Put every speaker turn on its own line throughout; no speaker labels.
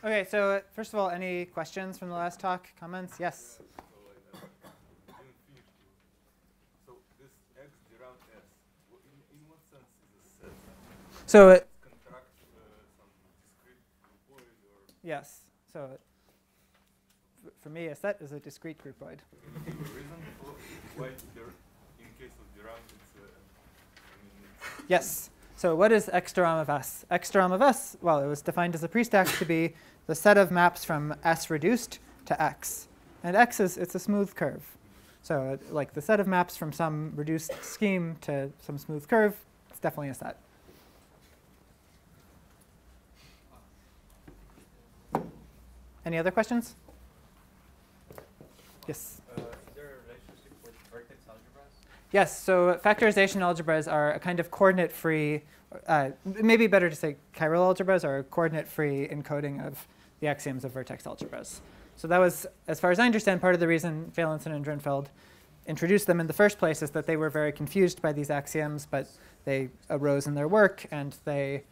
OK, so first of all, any questions from the last talk? Comments? Yes?
So this X dirham S, in what sense is a set?
So
Does it contract some discrete groupoid or?
yes. So for me, a set is a discrete groupoid.
Any reason for why there, in case of dirham, it's it's
Yes. So what is X dirham of S? X dirham of S, well, it was defined as a prestack to be the set of maps from S reduced to X. And X it's a smooth curve. So like the set of maps from some reduced scheme to some smooth curve, it's definitely a set. Any other questions? Yes?
Is there a relationship with vertex algebras?
Yes, so factorization algebras are a kind of coordinate-free, maybe better to say chiral algebras are a coordinate-free encoding of the axioms of vertex algebras. So that was, as far as I understand, part of the reason Valentin and Drinfeld introduced them in the first place is that they were very confused by these axioms, but they arose in their work, and they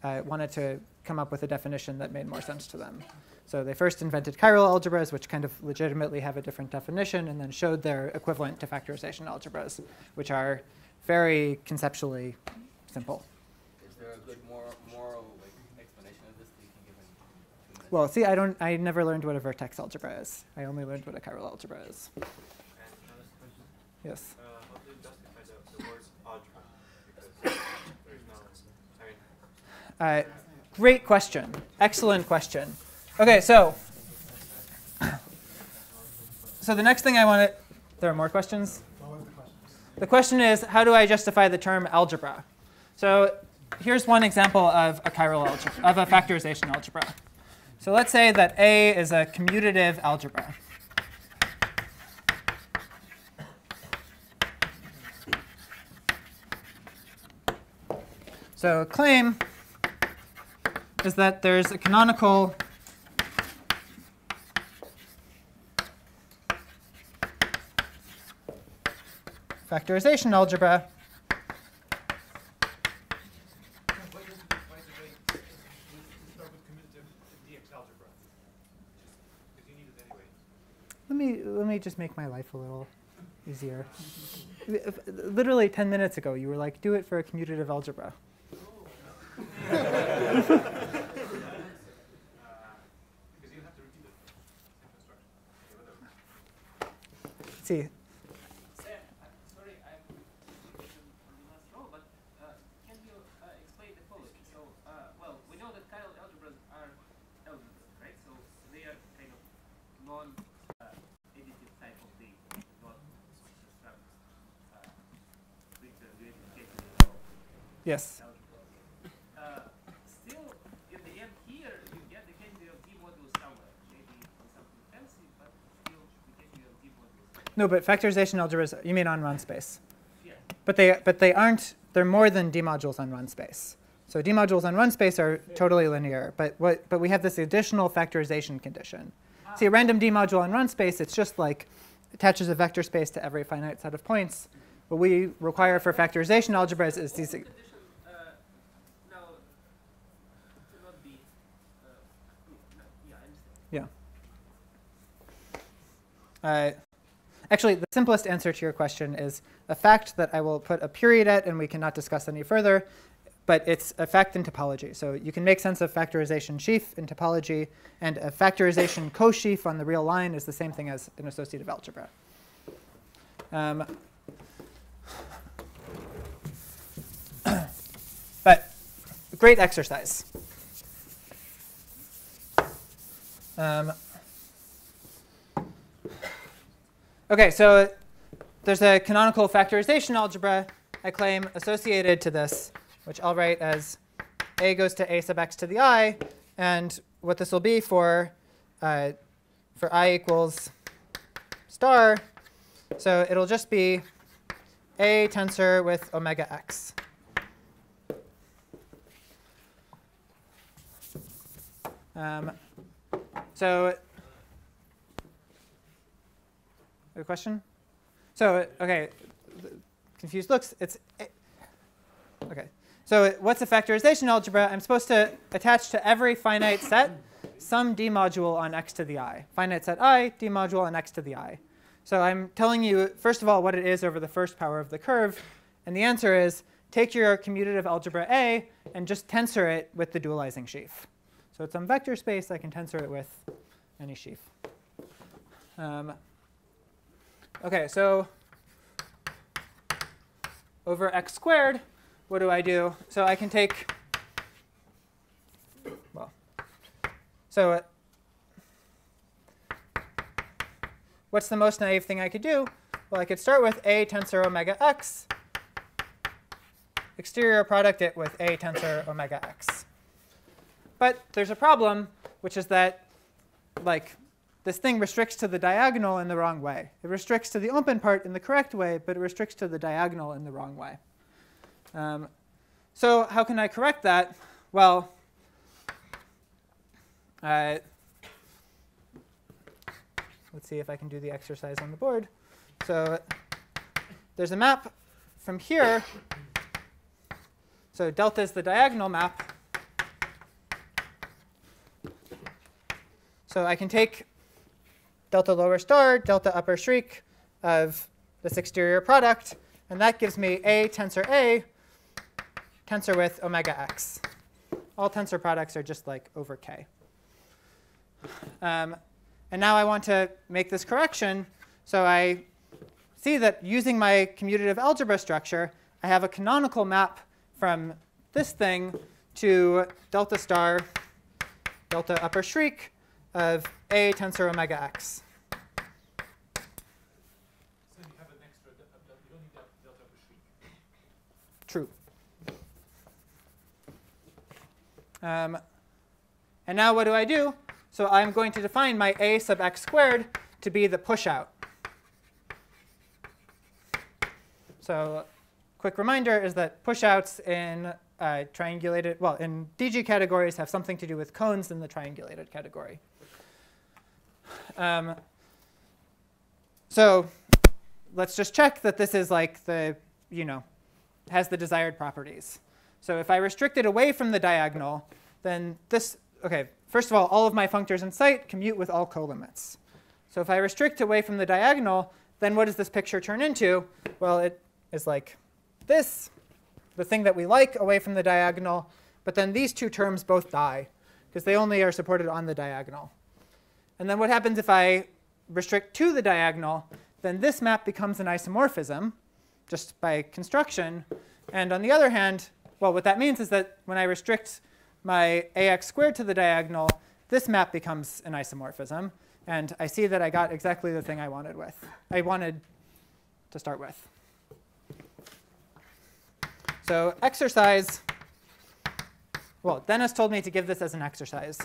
wanted to come up with a definition that made more sense to them. So they first invented chiral algebras, which kind of legitimately have a different definition, and then showed their equivalent to factorization algebras, which are very conceptually simple.
Is there a good moral explanation of this that you can give in 2 minutes?
Well, see, I never learned what a vertex algebra is. I only learned what a chiral algebra is.
And another question.
Yes.
How do you justify the word algebra? Because there is no, I mean.
Great question. Excellent question. OK, so the next thing I want to, there are more questions? The question is, how do I justify the term algebra? So here's one example of a chiral algebra, of a factorization algebra. So let's say that A is a commutative algebra. So a claim is that there's a canonical factorization algebra Let me just make my life a little easier. Literally 10 minutes ago, you were like, do it for a commutative algebra. See.
Sorry, I'm on the last row, but can you explain the following? So, well, we know that chiral algebras are algebras, right? So they are kind of non-additive type of the not-construct
Yes.
Still, in the end here, you get the candy of D modulus somewhere. Maybe on something fancy, but still the candy of D modulus.
No, but factorization algebras, you mean on run space.
Yeah.
But they aren't, they're more than D modules on run space. So D modules on run space are totally linear, but we have this additional factorization condition. See, a random D module on run space, it's just like attaches a vector space to every finite set of points. What we require for factorization algebras is these. Yeah. Actually, the simplest answer to your question is a fact that I will put a period at and we cannot discuss any further, but it's a fact in topology. So you can make sense of factorization sheaf in topology, and a factorization co-sheaf on the real line is the same thing as an associative algebra. But great exercise. OK, so there's a canonical factorization algebra, I claim, associated to this, which I'll write as A goes to A sub x to the I. And what this will be for I equals star, so it'll just be A tensor with omega x. So a question? So OK, confused looks. It's OK. So what's a factorization algebra? I'm supposed to attach to every finite set some d module on x to the I. Finite set I, d module on x to the I. So I'm telling you, first of all, what it is over the first power of the curve. And the answer is, take your commutative algebra A and just tensor it with the dualizing sheaf. So it's some vector space. I can tensor it with any sheaf. OK, so over x squared, what do I do? So I can take, well, so what's the most naive thing I could do? Well, I could start with A tensor omega x, exterior product it with A tensor omega x. But there's a problem, which is that this thing restricts to the diagonal in the wrong way. It restricts to the open part in the correct way, but it restricts to the diagonal in the wrong way. So how can I correct that? Well, let's see if I can do the exercise on the board. So there's a map from here. So delta is the diagonal map. So I can take delta lower star, delta upper shriek of this exterior product. And that gives me A tensor A tensor with omega x. All tensor products are just like over k. And now I want to make this correction. So I see that using my commutative algebra structure, I have a canonical map from this thing to delta star, delta upper shriek of A tensor omega x.
So you have an extra, you don't need that delta upper shriek.
True. And now what do I do? So I'm going to define my A sub x squared to be the push out. So quick reminder is that push outs in triangulated, well, in DG categories have something to do with cones in the triangulated category. So let's just check that this is like the, has the desired properties. So if I restrict it away from the diagonal, then this, OK, first of all of my functors in sight commute with all colimits. So if I restrict away from the diagonal, then what does this picture turn into? Well, it is like this, the thing that we like away from the diagonal. But then these two terms both die, because they only are supported on the diagonal. And then what happens if I restrict to the diagonal? Then this map becomes an isomorphism, just by construction. And on the other hand, well, what that means is that when I restrict my ax squared to the diagonal, this map becomes an isomorphism. And I see that I got exactly the thing I wanted to start with. So exercise, well, Dennis told me to give this as an exercise.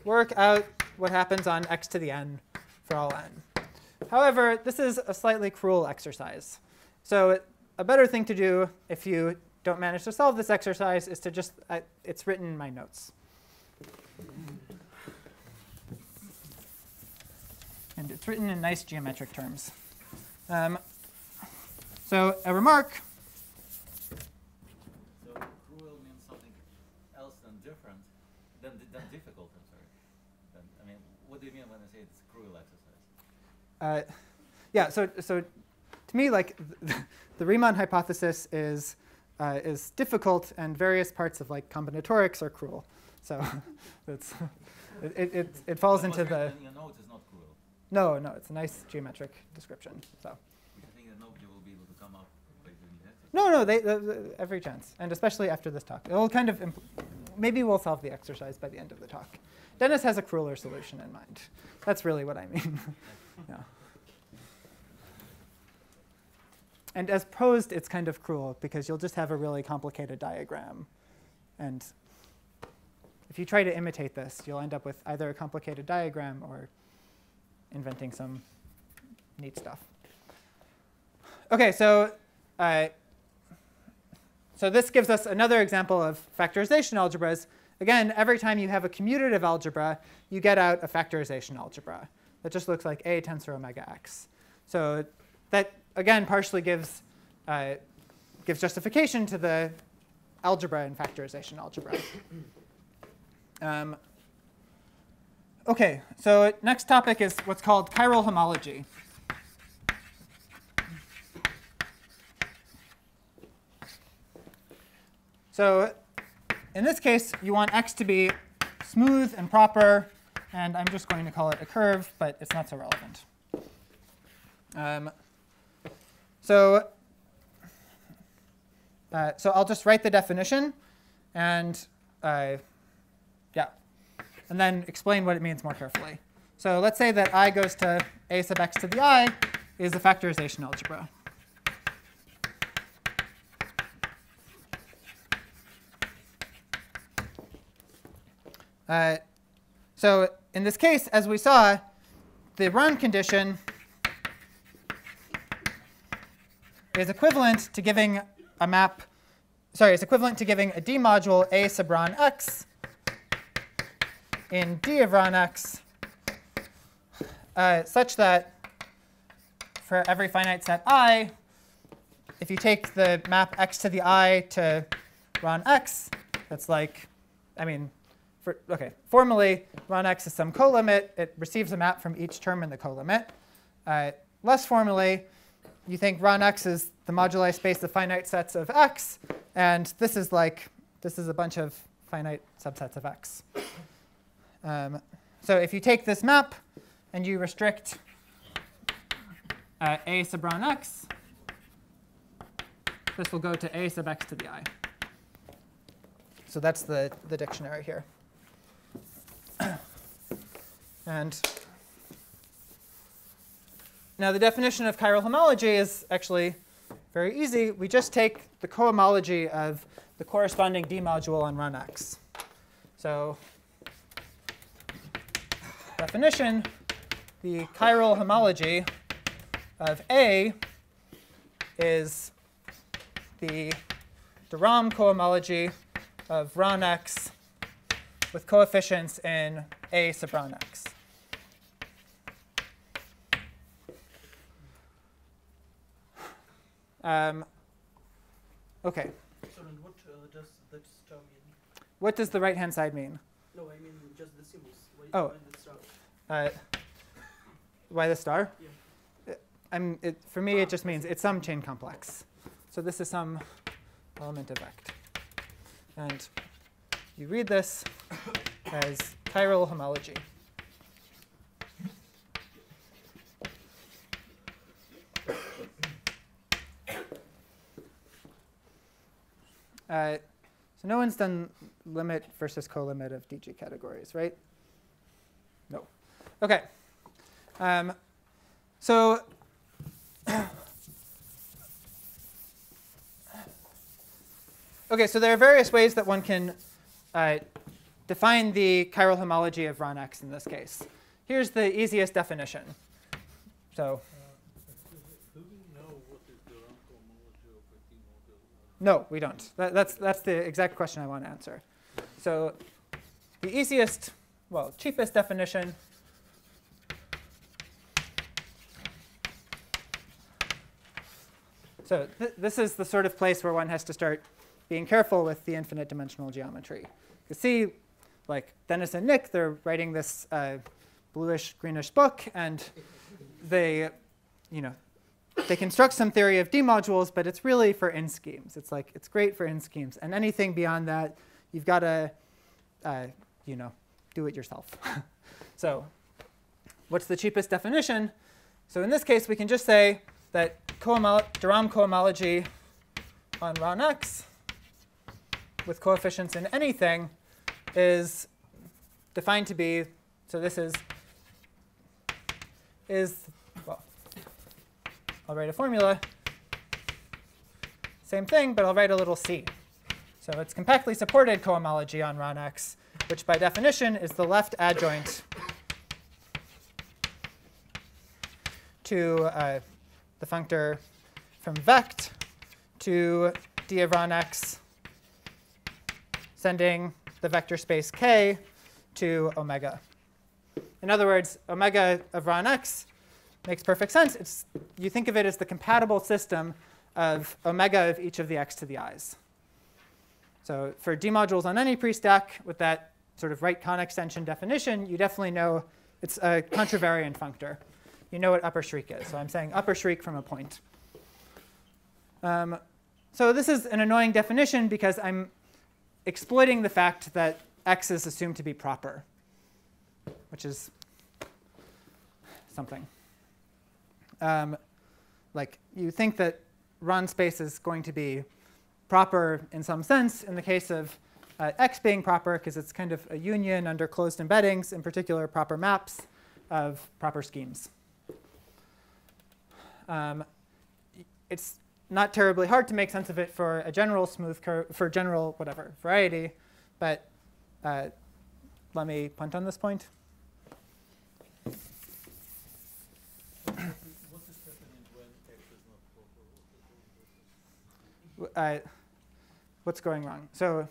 Work out what happens on x to the n for all n. However, this is a slightly cruel exercise. So a better thing to do if you don't manage to solve this exercise is to just, it's written in my notes. And it's written in nice geometric terms. So a remark.
So cruel means something else than different, than difficult, I'm sorry. I mean, what do you mean when I say it's a cruel exercise?
Yeah, so to me, like the Riemann hypothesis is difficult, and various parts of like combinatorics are cruel. So it falls into the.
Your note is not cruel.
No, it's a nice geometric description. So.
I think that nobody will be able to come up by doing that.
No, every chance, and especially after this talk. It will kind of, maybe we'll solve the exercise by the end of the talk. Dennis has a crueler solution in mind. That's really what I mean. Yeah. And as posed, it's kind of cruel, because you'll just have a really complicated diagram. And if you try to imitate this, you'll end up with either a complicated diagram or inventing some neat stuff. OK, so this gives us another example of factorization algebras. Again, every time you have a commutative algebra, you get out a factorization algebra. That just looks like A tensor omega x. So that, again, partially gives justification to the algebra in factorization algebra. OK, so next topic is what's called chiral homology. So in this case, you want x to be smooth and proper. And I'm just going to call it a curve, but it's not so relevant. So I'll just write the definition, and and then explain what it means more carefully. So let's say that I goes to a sub x to the I is a factorization algebra. So in this case, as we saw, the run condition is equivalent to giving a map. Sorry, it's equivalent to giving a D module A sub ron x in D of ron x such that for every finite set I, if you take the map x to the I to ron x, that's like, formally, ron x is some colimit. It receives a map from each term in the colimit. Less formally, you think ron x is the moduli space of finite sets of x, and this is a bunch of finite subsets of x. So if you take this map and you restrict a sub ron x, this will go to a sub x to the I. So that's the dictionary here. And now the definition of chiral homology is actually very easy. We just take the cohomology of the corresponding D module on ron x. So definition, the chiral homology of A is the de Rham cohomology of ron x with coefficients in A sub ron x. OK.
So then what does that star mean?
What does the right-hand side mean?
No, I mean just the symbols.
Oh.
The star?
Why the star?
Yeah.
For me, it just means it's some chain complex. So this is some element of vect. And you read this as chiral homology. So no one's done limit versus colimit of DG categories, right? No. OK. So so there are various ways that one can define the chiral homology of ron x in this case. Here's the easiest definition. So
do we know what is the Rham cohomology of a D module?
no, we don't. That's the exact question I want to answer. So the easiest, well, cheapest definition so this is the sort of place where one has to start being careful with the infinite dimensional geometry. You see, like Dennis and Nick, they're writing this bluish greenish book, and they construct some theory of D modules, but it's really for n schemes. It's great for n schemes, and anything beyond that, you've got to do it yourself. So what's the cheapest definition? So in this case, we can just say that de Rham cohomology on ron x with coefficients in anything is defined to be, so this is well, I'll write a formula. Same thing, but I'll write a little c. So it's compactly supported cohomology on ron x, which by definition is the left adjoint to the functor from vect to d of ron x, sending the vector space k to omega. In other words, omega of ron x makes perfect sense. You think of it as the compatible system of omega of each of the x to the i's. So for D modules on any pre-stack with that sort of right Kahn extension definition, you definitely know it's a contravariant functor. You know what upper shriek is. So I'm saying upper shriek from a point. So this is an annoying definition because I'm exploiting the fact that x is assumed to be proper, which is something. Like you think that Ron space is going to be proper in some sense in the case of x being proper, because it's kind of a union under closed embeddings, in particular proper maps of proper schemes. It's not terribly hard to make sense of it for a general smooth curve, for general whatever variety, but let me punt on this point.
What's this happening when x is not proper?
What's going wrong? So,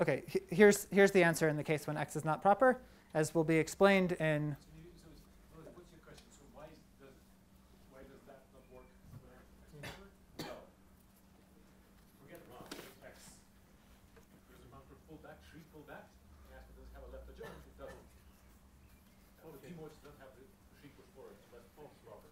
okay, here's the answer in the case when x is not proper, as will be explained in.
What's your question? So why does that not work when x is proper? No. Forget Ron. X. There's a function pull back, shriek, pull back. And after does have a left adjoint, it doesn't. All the keywords don't have the shriek before it, unless false proper.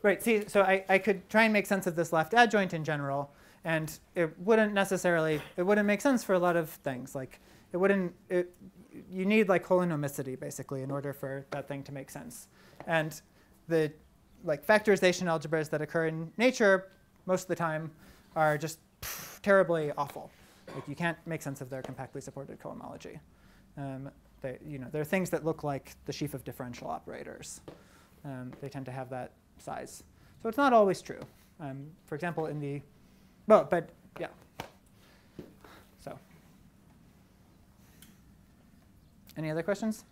Right. See, so I could try and make sense of this left adjoint in general, and it wouldn't make sense for a lot of things. Like you need like holonomicity basically in order for that thing to make sense. And the like factorization algebras that occur in nature most of the time are just terribly awful. Like you can't make sense of their compactly supported cohomology. They're things that look like the sheaf of differential operators. They tend to have that size. So it's not always true. For example, in the, well, but yeah. So, any other questions?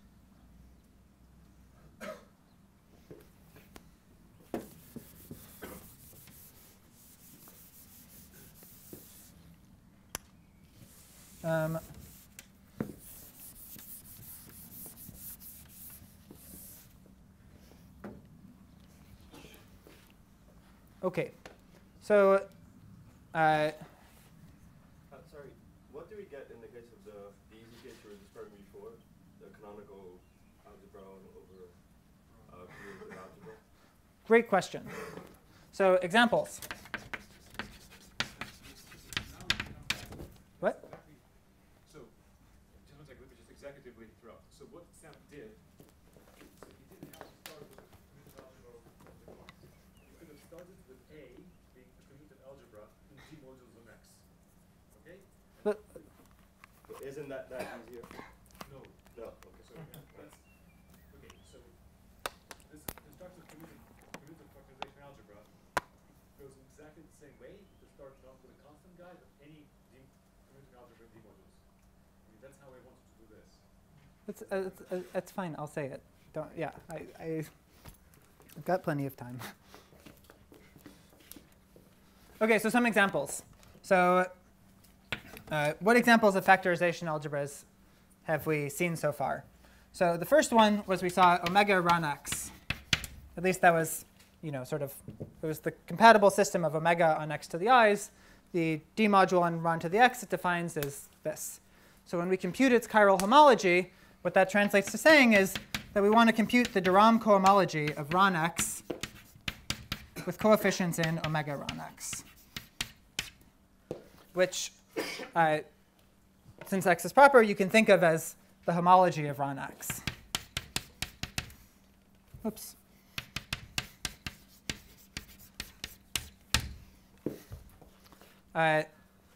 Okay, so
sorry, what do we get in the case of the easy case you were describing before, the canonical algebra over commutative algebra?
great question. So examples. What?
So, just one second, just executively interrupt. So what Sam did, so he didn't have to start with a commutative algebra over the He could have started with A being a commutative algebra in G modules of X. Okay?
But
Isn't that easier?
No.
No. Okay.
So that's okay. So this constructive commutative factorization algebra goes exactly the same way. To start not with a constant guy, but any commutative algebra in D modules. I mean, that's how I wanted to do this.
that's fine. I'll say it. Don't. Yeah. I've got plenty of time. Okay. So some examples. So. What examples of factorization algebras have we seen so far? So the first one was we saw omega Ron x. At least that was, sort of, it was the compatible system of omega on x to the i's. The D module on Ron to the x it defines as this. So when we compute its chiral homology, what that translates to saying is that we want to compute the de Rham cohomology of Ron x with coefficients in omega Ron x, which since x is proper, you can think of as the homology of Ron x. Oops.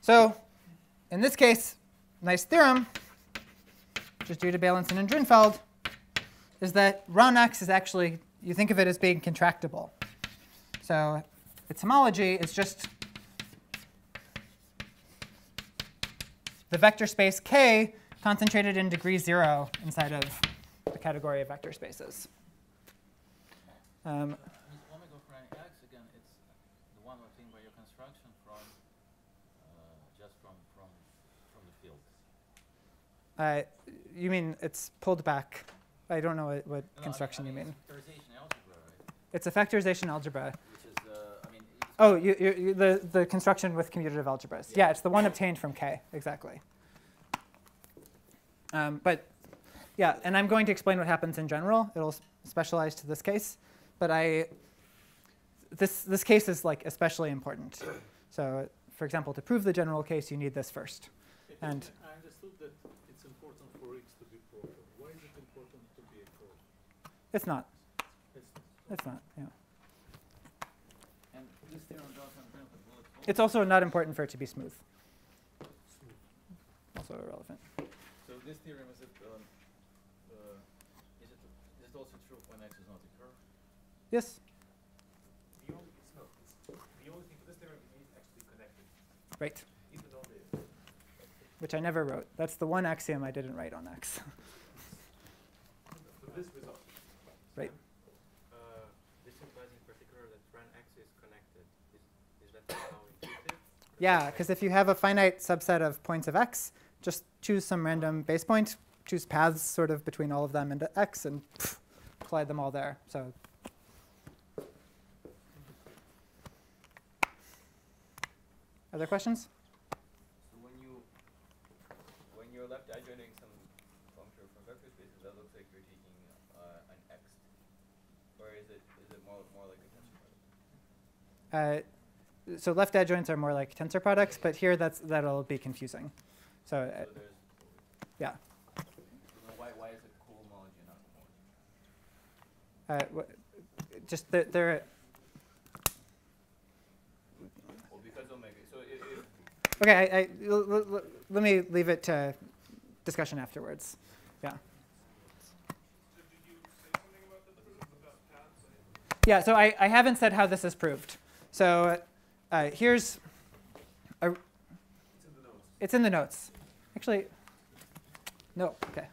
So in this case, nice theorem, which is due to Beilinson and Drinfeld, is that Ron x is actually, you think of it as being contractible. So its homology is just the vector space K concentrated in degree 0 inside of the category of vector spaces.
Omega for any x, again, it's the one obtained by your construction from just from the field.
You mean it's pulled back? I don't know what construction you mean.
It's a factorization algebra, right?
It's a factorization algebra.
Which is, I mean, it's
Oh, the construction with commutative algebras. Yeah, it's the one obtained from K, exactly. But yeah, and I'm going to explain what happens in general. It'll specialize to this case. But this case is like especially important. So for example, to prove the general case, you need this first. And
I understood that it's important for X to be proper. Why is it important to be a curve?
it's not.
It's
It's not. Yeah.
And this theorem doesn't bring the bullet hole.
It's also not important for it to be smooth.
smooth.
Also irrelevant.
So this theorem is it also true when X is not a curve?
Yes.
The only thing for this theorem it needs actually connected.
Right.
Even though the
Which I never wrote. That's the one axiom I didn't write on X.
for this result.
Right.
This implies in particular that when X is connected. Is that how intuitive?
Yeah, because if you have a finite subset of points of X, just choose some random base point, choose paths sort of between all of them into X, and apply them all there. So other questions?
So when you're left adjoining some function from vector spaces, that looks like you're taking an X, or is it more like a tensor product?
So left adjoints are more like tensor products, but here that'll be confusing. So
So there's
yeah.
So then why is it cohomology and not homology?
Just they're
well because omega. So if
okay. Let me leave it to discussion afterwards. Yeah.
So did you say something about the proof about paths?
Yeah, so I haven't said how this is proved. So here's a,
It's in the notes.
it's in the notes. Actually, no, okay.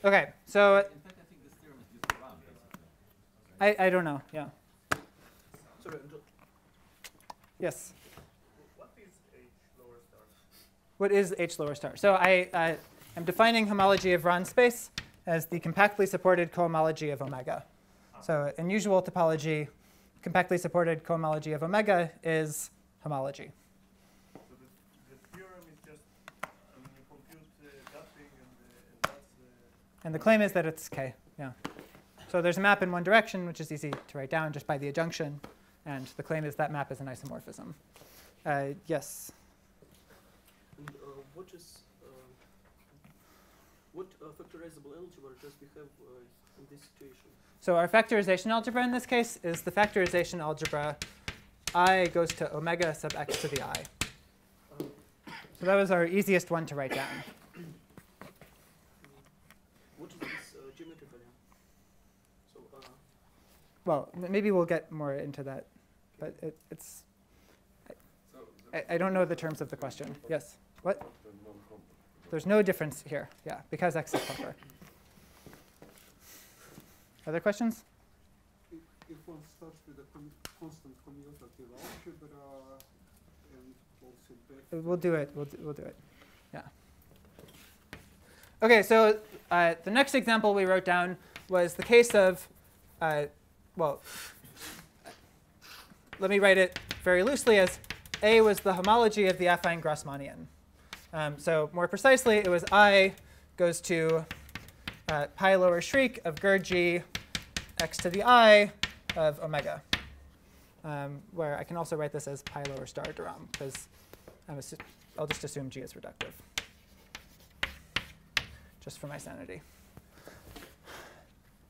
Okay, so
In fact, I think this theorem is used around, basically.
I don't know, yeah.
Sorry,
Yes.
What is H lower star?
What is H lower star? So I am defining homology of Ron space as the compactly supported cohomology of omega. So in usual topology, compactly supported cohomology of omega is homology.
So the theorem is just you compute that thing and that's
And the claim is that it's K, yeah. So there's a map in one direction, which is easy to write down just by the adjunction. And the claim is that map is an isomorphism. Yes?
And what factorizable algebra does we have in this situation?
So our factorization algebra in this case is the factorization algebra I goes to omega sub x to the I. So that was our easiest one to write down.
What is this geometrically? So
Well, maybe we'll get more into that, but it's. I don't know the terms of the question. Yes. What? There's no difference here. Yeah, because x is proper. Other questions?
If one starts with a constant commutative algebra and also
We'll do it. We'll do it. Yeah. Okay. So the next example we wrote down was the case of, well, let me write it very loosely as A was the homology of the affine Grassmannian. So more precisely, it was I goes to pi lower shriek of Gurdjieff x to the I of omega, where I can also write this as pi lower star Durham, because I'll just assume G is reductive, just for my sanity.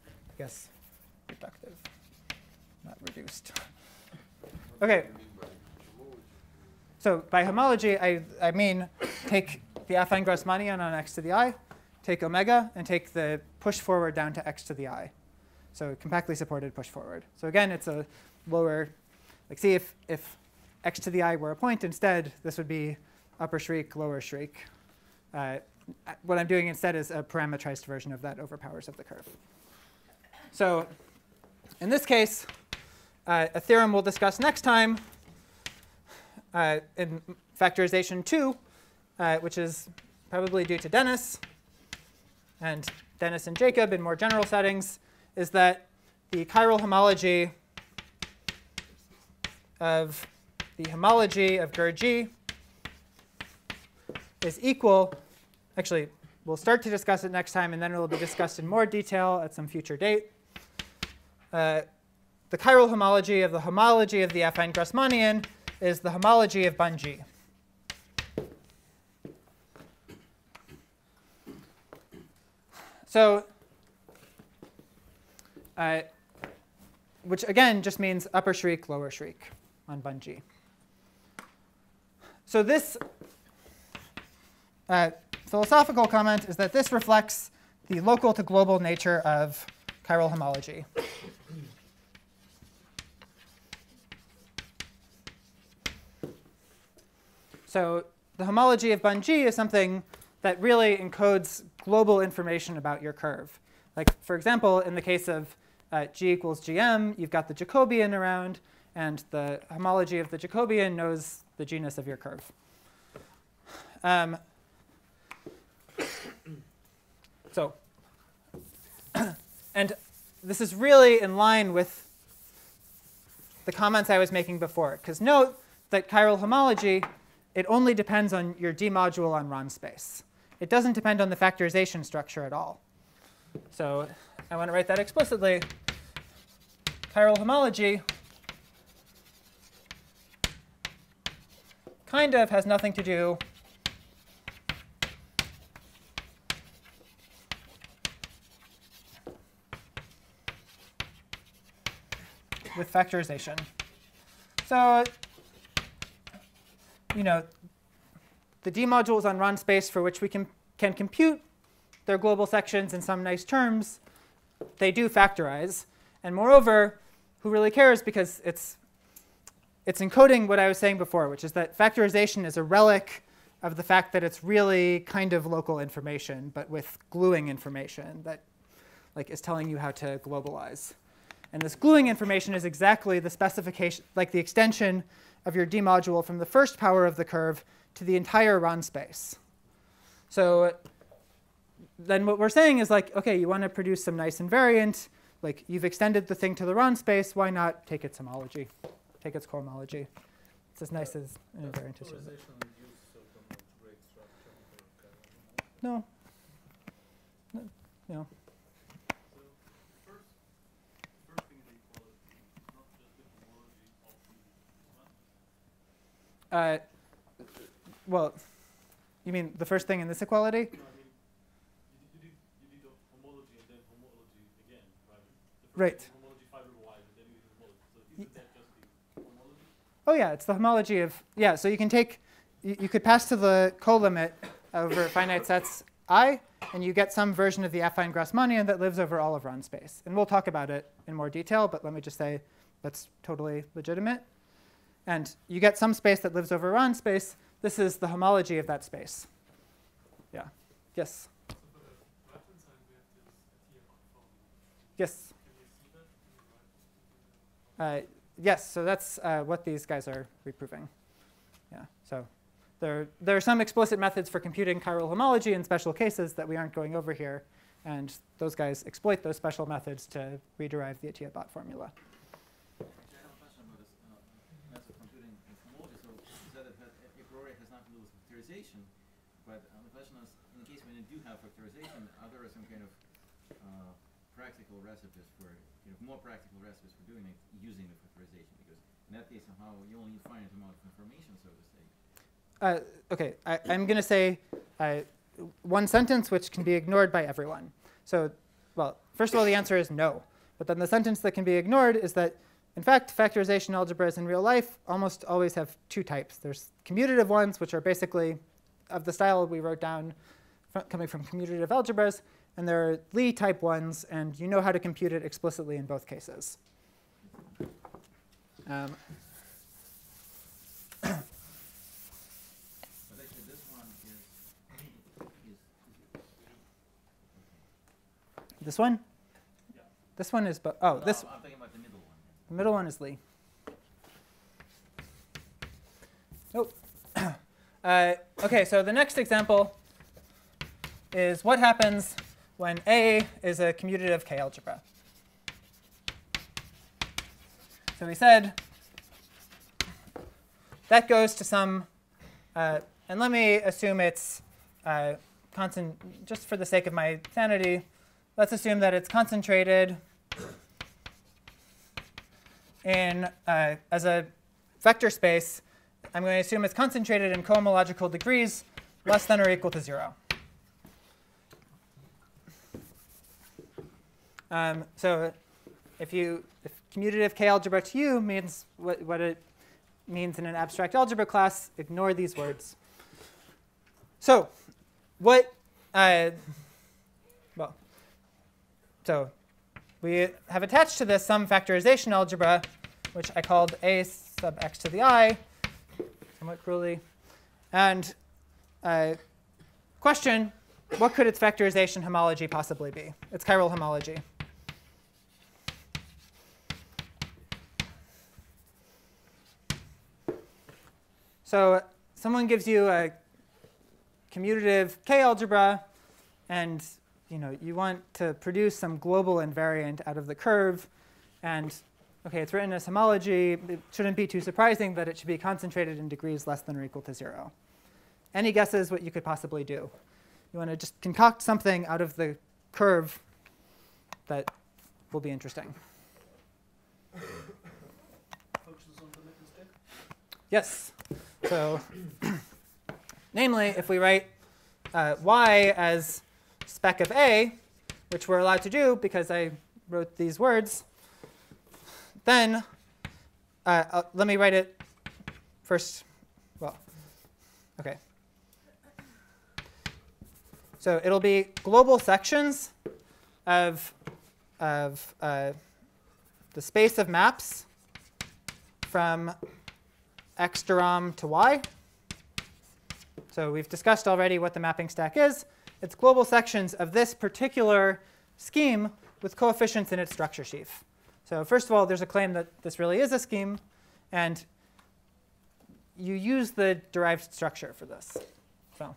I guess reductive, not reduced. OK. So by homology, I mean take the affine Grassmannian on x to the I, take omega, and take the push forward down to x to the I. So compactly supported push forward. So again, it's a lower, like see if x to the I were a point instead, this would be upper shriek, lower shriek. What I'm doing instead is a parametrized version of that over powers of the curve. So in this case, a theorem we'll discuss next time in factorization 2, which is probably due to Dennis and Jacob in more general settings, is that the chiral homology of GER-G is equal. Actually, we'll start to discuss it next time, and then it will be discussed in more detail at some future date. The chiral homology of the affine Grassmannian is the homology of Bun-G. So, which again just means upper shriek, lower shriek on Bun-G. So this philosophical comment is that this reflects the local to global nature of chiral homology. So the homology of Bun-G is something that really encodes global information about your curve. Like, for example, in the case of G equals GM, you've got the Jacobian around, and the homology of the Jacobian knows the genus of your curve. And this is really in line with the comments I was making before. Because note that chiral homology, it only depends on your D module on Ron space. It doesn't depend on the factorization structure at all. So I want to write that explicitly. Chiral homology kind of has nothing to do with factorization. So, you know, the D modules on Ron space for which we can compute their global sections in some nice terms, they do factorize. And moreover, who really cares, because it's encoding what I was saying before, which is that factorization is a relic of the fact that it's really kind of local information, but with gluing information that is telling you how to globalize. And this gluing information is exactly the specification, like the extension of your D module from the first power of the curve to the entire Ron space. So then what we're saying is like, OK, you want to produce some nice invariant. Like, you've extended the thing to the Ron space. Why not take its homology, take its cohomology? It's as nice as an invariant is. No. No. Well, you mean the first thing in this equality?
No, I mean, you did the homology and then homology again, right?
Right.
Homology fiber-wise, and then you did homology. So isn't that just the homology?
Oh yeah, it's the homology of, yeah, so you can take, you could pass to the colimit over finite sets I, and you get some version of the affine Grassmannian that lives over all of Ron space. And we'll talk about it in more detail, but let me just say that's totally legitimate. And you get some space that lives over Ron space. This is the homology of that space. Yeah. Yes?
So for the reference side, we have this formula.
Yes?
Can you see that in the right?
Yes, so that's what these guys are reproving. Yeah. So there are some explicit methods for computing chiral homology in special cases that we aren't going over here. And those guys exploit those special methods to rederive the Atiyah-Bott formula.
But the question is, in the case when you do have factorization, are there some kind of practical recipes for, more practical recipes for doing it using the factorization? Because in that case, somehow you only need finite amount of information, so to say.
OK, I'm going to say one sentence which can be ignored by everyone. So, well, first of all, the answer is no. But then the sentence that can be ignored is that, in fact, factorization algebras in real life almost always have two types. There's commutative ones, which are basically of the style we wrote down coming from commutative algebras. And there are Lie type ones, and you know how to compute it explicitly in both cases.
But actually, this one is
this one?
Yeah.
This one is, oh,
no,
this.
I'm talking about the middle one.
The middle one is Lie. Nope. OK, so the next example is what happens when A is a commutative K-algebra. So we said that goes to some, and let me assume it's constant, just for the sake of my sanity, let's assume that it's concentrated in, as a vector space. I'm going to assume it's concentrated in cohomological degrees less than or equal to 0. So if commutative K-algebra to you means what it means in an abstract algebra class, ignore these words. So so we have attached to this some factorization algebra, which I called A sub x to the I, somewhat cruelly. And question, what could its factorization homology possibly be? Its chiral homology. So someone gives you a commutative K-algebra, and you want to produce some global invariant out of the curve. And OK, it's written as homology. It shouldn't be too surprising that it should be concentrated in degrees less than or equal to 0. Any guesses what you could possibly do? You want to just concoct something out of the curve that will be interesting.
Functions on the mapping stack?
Yes. So namely, if we write y as spec of A, which we're allowed to do because I wrote these words, then let me write it first. Well, OK. So it'll be global sections of the space of maps from x duram to y. So we've discussed already what the mapping stack is. It's global sections of this particular scheme with coefficients in its structure sheaf. So first of all, there's a claim that this really is a scheme. And you use the derived structure for this. So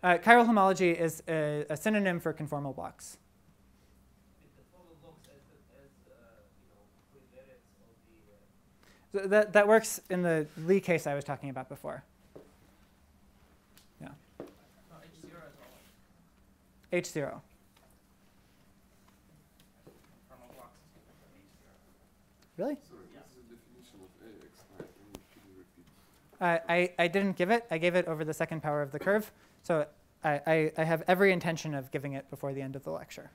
chiral homology is a synonym for conformal blocks. So that works in the Lie case I was talking about before. Yeah. H0. Really?
Sorry, this is the definition of AX. Can you repeat?
I didn't give it. I gave it over the second power of the curve. So I have every intention of giving it before the end of the lecture.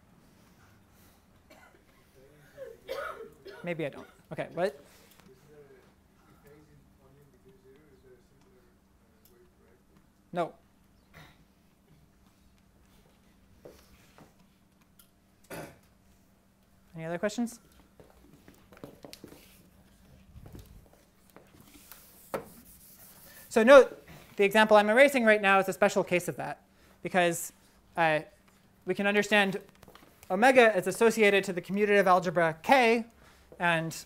Maybe I don't. OK, what? No. Any other questions? So note, the example I'm erasing right now is a special case of that, because we can understand omega is associated to the commutative algebra K. And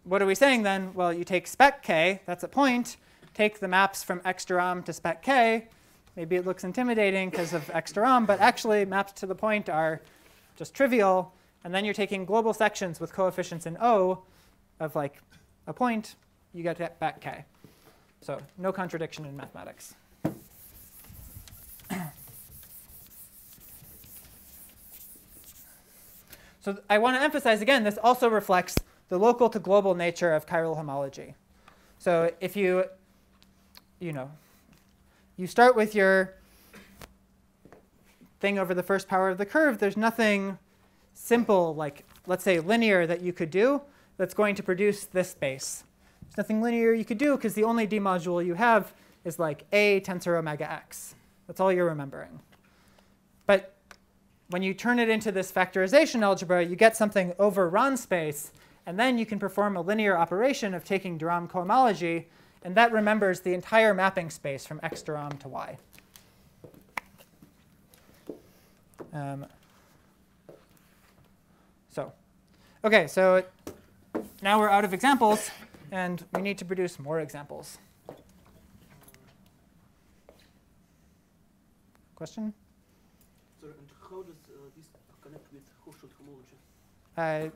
what are we saying then? Well, you take spec K, that's a point, take the maps from x duram to spec K. Maybe it looks intimidating because of x duram, but actually maps to the point are just trivial. And then you're taking global sections with coefficients in O of like a point, you get back K. So no contradiction in mathematics. So I want to emphasize again, this also reflects the local to global nature of chiral homology. So if you start with your thing over the first power of the curve, there's nothing simple, like let's say linear, that you could do that's going to produce this space. There's nothing linear you could do because the only D module you have is like A tensor omega x. That's all you're remembering. But when you turn it into this factorization algebra, you get something over Ron space. And then you can perform a linear operation of taking de Rham cohomology. And that remembers the entire mapping space from x de Rham to y. OK, so now we're out of examples, and we need to produce more examples. Question?
So, and how does this connect with Hochschild homology?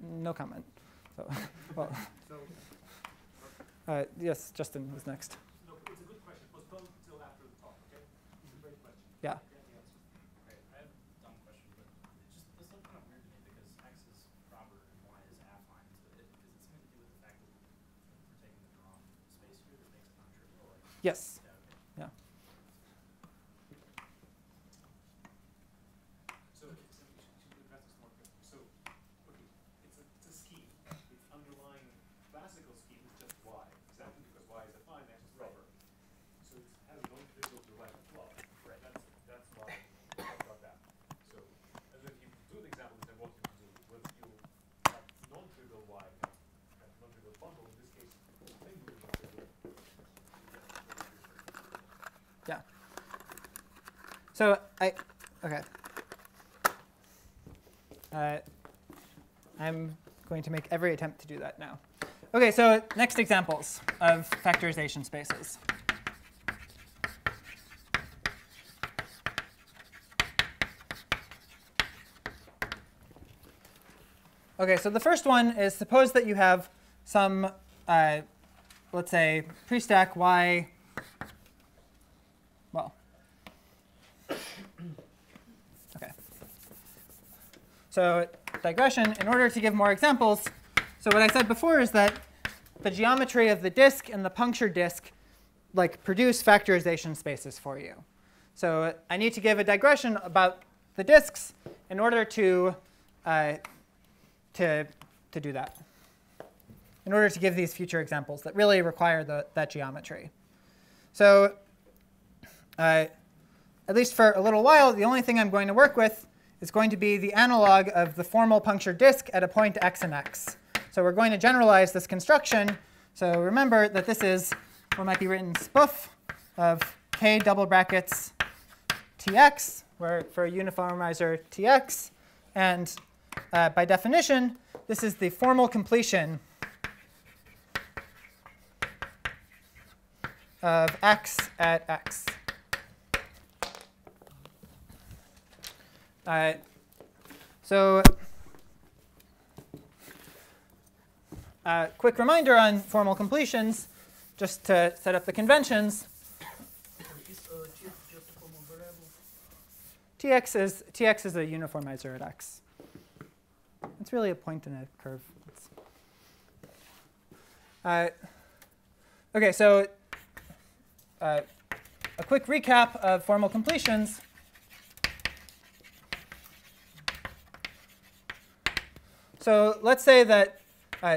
No comment. So, well, yes, Justin was next.
No, it's a good question. Postpone until after the talk, okay? It's a great question.
Yeah.
Right. I have a dumb question, but it just this looks kind of weird to me because X is proper and Y is affine to it. Is it something to do with the fact that we're taking the wrong space here that makes it non-trivial? Like,
Yes.
yeah, okay.
Yeah.
So we should address this more quickly. So, okay, it's a scheme. Its underlying classical scheme is just Y, exactly because Y is affine, X is rubber. So it has a non-trivial derivative flaw. Right. That's why we talked about that. So, and then if you do an example, then what you do, whether you have non-trivial Y and non-trivial bundle, in this case, maybe with non-trivial.
Yeah. So okay. I'm going to make every attempt to do that now. Okay, so next examples of factorization spaces. Okay, so the first one is suppose that you have some, let's say, pre-stack Y. Well, okay. So digression, in order to give more examples, so what I said before is that the geometry of the disk and the puncture disk produce factorization spaces for you. So I need to give a digression about the disks in order to do that, in order to give these future examples that really require that geometry. So at least for a little while, the only thing I'm going to work with is going to be the analog of the formal puncture disk at a point x and x. So we're going to generalize this construction. So remember that this is what might be written spoof of k double brackets tx, where for a uniformizer tx. And by definition, this is the formal completion of x at x. So quick reminder on formal completions, just to set up the conventions.
Is t just a formal variable?
Tx is a uniformizer at x. It's really a point in a curve. OK, so a quick recap of formal completions. So let's say that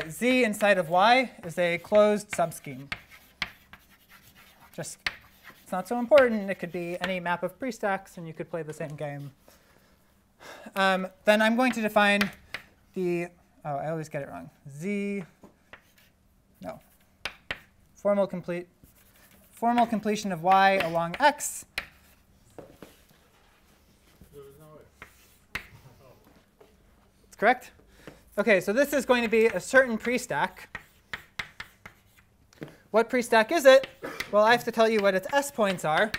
z inside of y is a closed subscheme. Just, it's not so important. It could be any map of pre-stacks, and you could play the same game. Then I'm going to define the, oh, I always get it wrong. Formal completion of y along x. That's correct. OK, so this is going to be a certain pre-stack. What pre-stack is it? Well, I have to tell you what its S points are.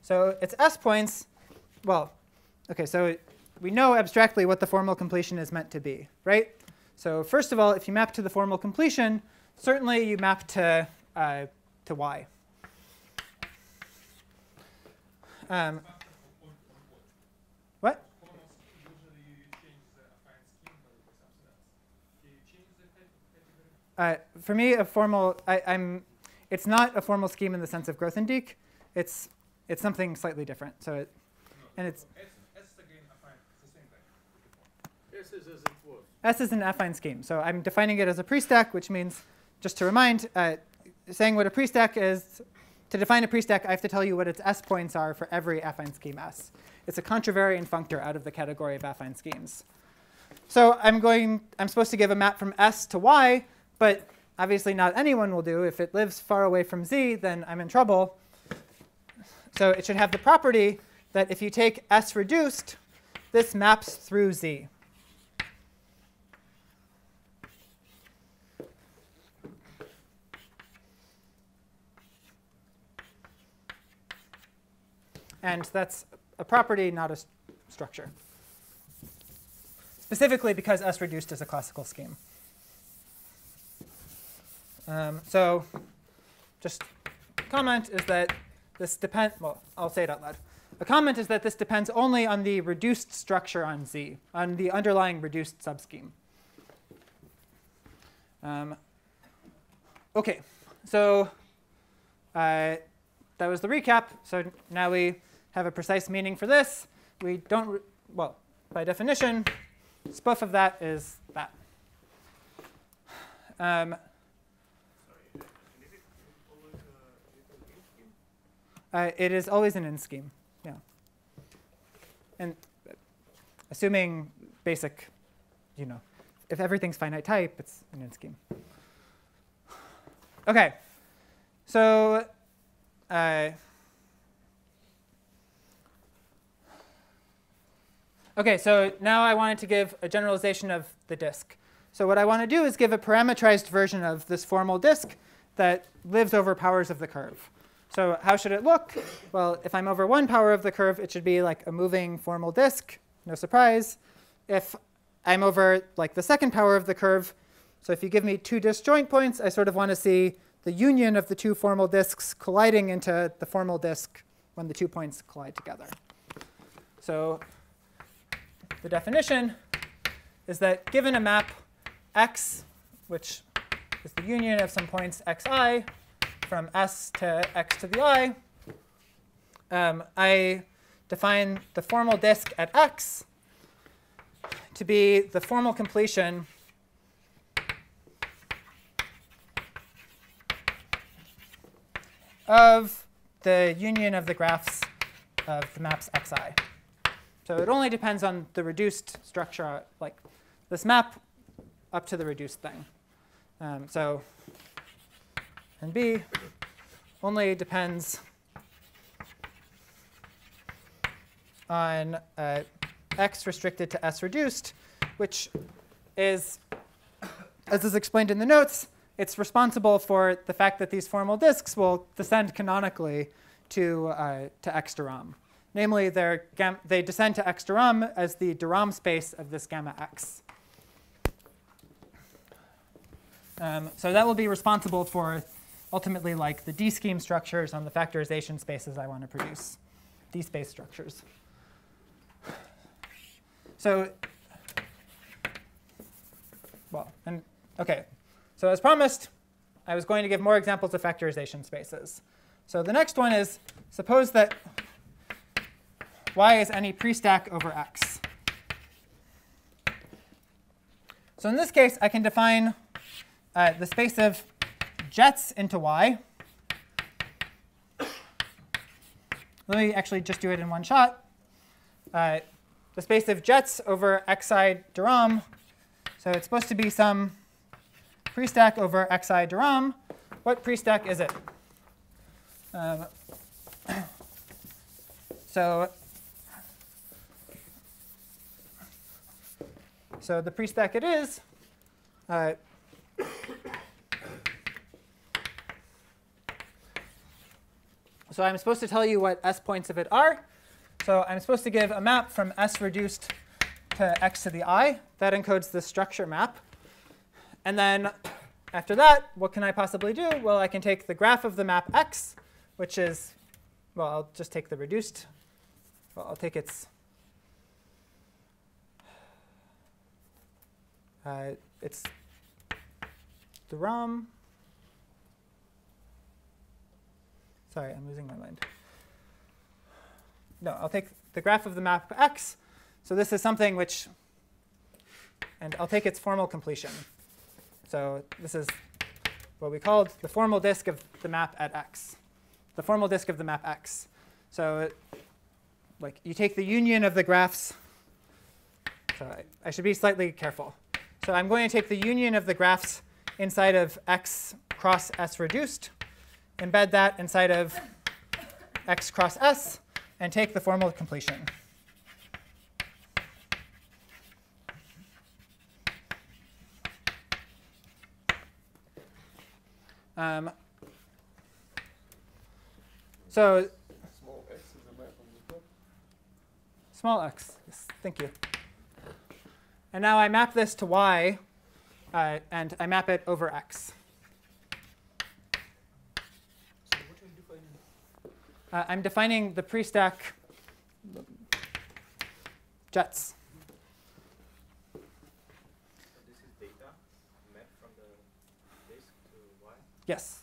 So its S points, well, OK, so we know abstractly what the formal completion is meant to be, right? So first of all, if you map to the formal completion, certainly you map to y. What? For me, a formal, it's not a formal scheme in the sense of Grothendieck. It's something slightly different. So it's
S is as it was.
S is an affine scheme. So I'm defining it as a pre-stack, which means, just to remind, saying what a pre-stack is, to define a pre-stack, I have to tell you what its S points are for every affine scheme S. It's a contravariant functor out of the category of affine schemes. So I'm supposed to give a map from S to Y, but obviously not anyone will do. If it lives far away from Z, then I'm in trouble. So it should have the property that if you take S reduced, this maps through Z. And that's a property, not a structure. Specifically because S reduced is a classical scheme. So just comment is that this depends, well, I'll say it out loud. A comment is that this depends only on the reduced structure on Z, on the underlying reduced subscheme. OK, so that was the recap. So now we have a precise meaning for this. We don't, well, by definition, spoof of that is that. It is always an in scheme, yeah. And assuming basic, if everything's finite type, it's an in scheme. OK, so so now I wanted to give a generalization of the disk. So what I want to do is give a parametrized version of this formal disk that lives over powers of the curve. So how should it look? Well, if I'm over one power of the curve, it should be like a moving formal disk, no surprise. If I'm over like the second power of the curve, so if you give me two disjoint points, I sort of want to see the union of the two formal disks colliding into the formal disk when the 2 points collide together. So the definition is that given a map x, which is the union of some points xi, from S to x to the I, I define the formal disk at x to be the formal completion of the union of the graphs of the maps xi. So it only depends on the reduced structure, like this map up to the reduced thing. And B only depends on x restricted to S reduced, which is, as is explained in the notes, it's responsible for the fact that these formal disks will descend canonically to x Duram. Namely, they descend to x Duram as the Duram space of this gamma x. So that will be responsible for ultimately like the D-scheme structures on the factorization spaces I want to produce, D-space structures. So, well, and OK. So as promised, I was going to give more examples of factorization spaces. So the next one is, suppose that y is any pre-stack over x. So in this case, I can define the space of jets into y. Let me actually just do it in one shot. The space of jets over xi Duram. So it's supposed to be some pre-stack over xi Duram. What pre-stack is it? So the pre-stack it is, so I'm supposed to tell you what S points of it are. So I'm supposed to give a map from S reduced to x to the I. That encodes the structure map. And then after that, what can I possibly do? Well, I can take the graph of the map x, which is, well, I'll just take the reduced. Well, I'll take its Duram. Sorry, I'm losing my mind. No, I'll take the graph of the map x. So this is something which, and I'll take its formal completion. So this is what we called the formal disk of the map at x, the formal disk of the map x. So like you take the union of the graphs. So I should be slightly careful. So I'm going to take the union of the graphs inside of x cross S reduced, embed that inside of x cross S, and take the formal completion.
Small x is a map on the
Small x. Yes, thank you. And now I map this to y, and I map it over x.
So what are you defining?
I'm defining the pre-stack jets.
So this is data mapped from the disk to y?
Yes.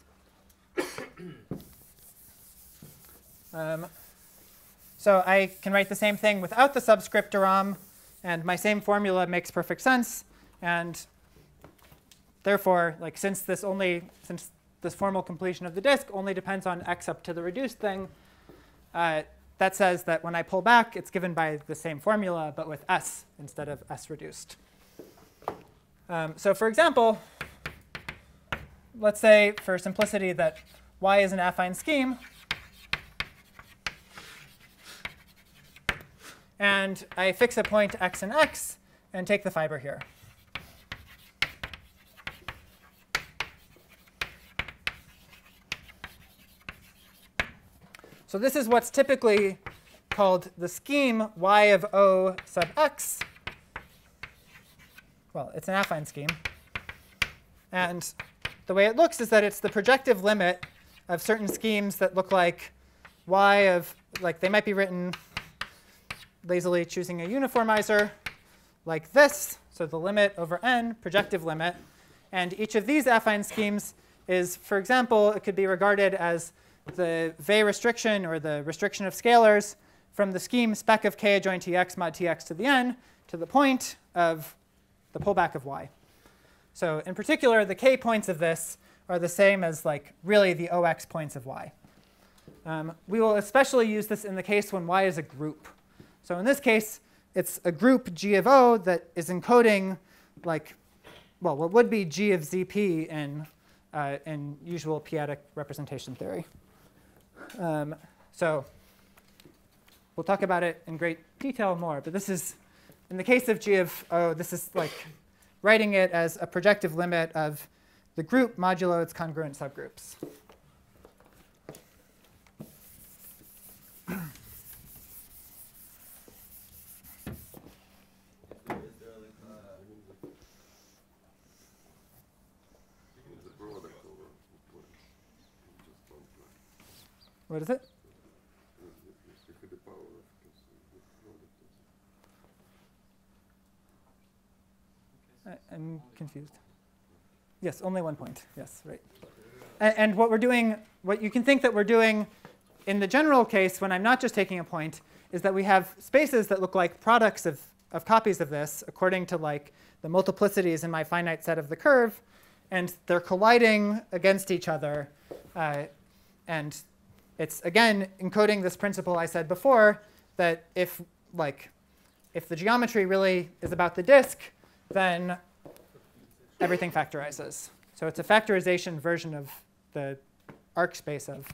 So I can write the same thing without the subscript DROM, and my same formula makes perfect sense. And therefore, like since this formal completion of the disk only depends on x up to the reduced thing, that says that when I pull back, it's given by the same formula, but with s instead of s reduced. So for example, let's say for simplicity that y is an affine scheme. And I fix a point x and x and take the fiber here. So this is what's typically called the scheme y of O sub x. Well, it's an affine scheme. And the way it looks is that it's the projective limit of certain schemes that look like y of, like they might be written lazily choosing a uniformizer like this. So the limit over n, projective limit. And each of these affine schemes is, for example, it could be regarded as the Weil restriction or the restriction of scalars from the scheme spec of k adjoint tx mod tx to the n to the point of the pullback of y. So in particular, the k points of this are the same as like really the ox points of y. We will especially use this in the case when y is a group. So in this case, it's a group G of O that is encoding like, well, what would be G of ZP in usual p-adic representation theory. So we'll talk about it in great detail more. But this is, in the case of G of O, this is like writing it as a projective limit of the group modulo its congruent subgroups. What is it? I'm confused. Yes, only 1 point. Yes, right. And what we're doing, what you can think that we're doing in the general case when I'm not just taking a point is that we have spaces that look like products of copies of this according to like the multiplicities in my finite set of the curve. And they're colliding against each other. And it's, again, encoding this principle I said before, that if the geometry really is about the disk, then everything factorizes. So it's a factorization version of the arc space of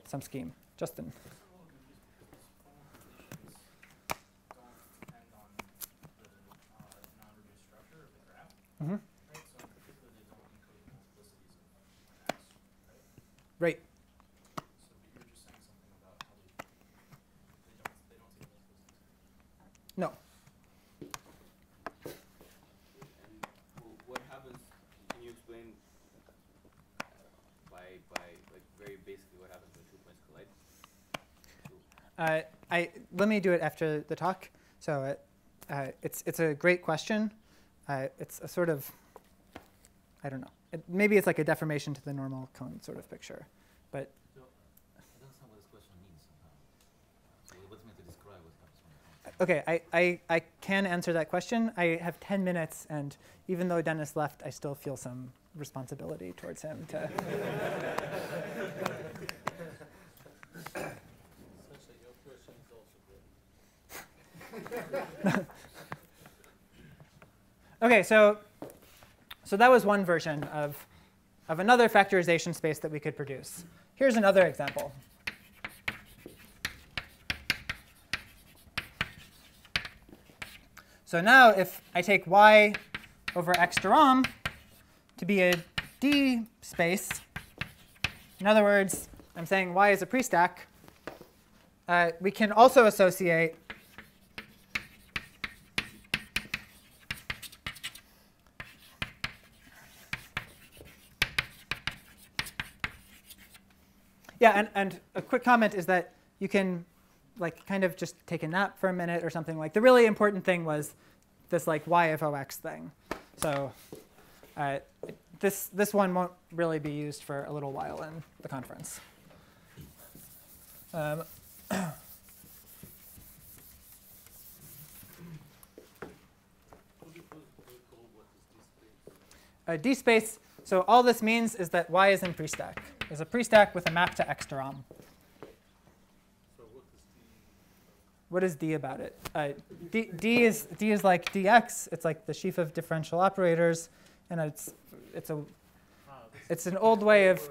some scheme. Justin. Mm-hmm. Right. No.
What happens? Can you explain by like very basically what happens when 2 points collide?
Let me do it after the talk. So it's a great question. It's a sort of, I don't know. Maybe it's like a deformation to the normal cone sort of picture, but.
So I don't understand what this question means somehow. So what's meant to describe what happens when it comes?
OK, I can answer that question. I have 10 minutes, and even though Dennis left, I still feel some responsibility towards him to.
Essentially, your question is also good.
OK, so that was one version of another factorization space that we could produce. Here's another example. So now if I take y over x DROM to be a D space, in other words, I'm saying y is a pre-stack, we can also associate Yeah, and a quick comment is that you can like kind of just take a nap for a minute or something. Like the really important thing was this like y of ox thing. So this one won't really be used for a little while in the conference. D-space, so all this means is that y is in pre-stack. There's a pre-stack with a map to x to rom.
So
What is D about it? D is like dx. It's like the sheaf of differential operators, and it's an old way of.
over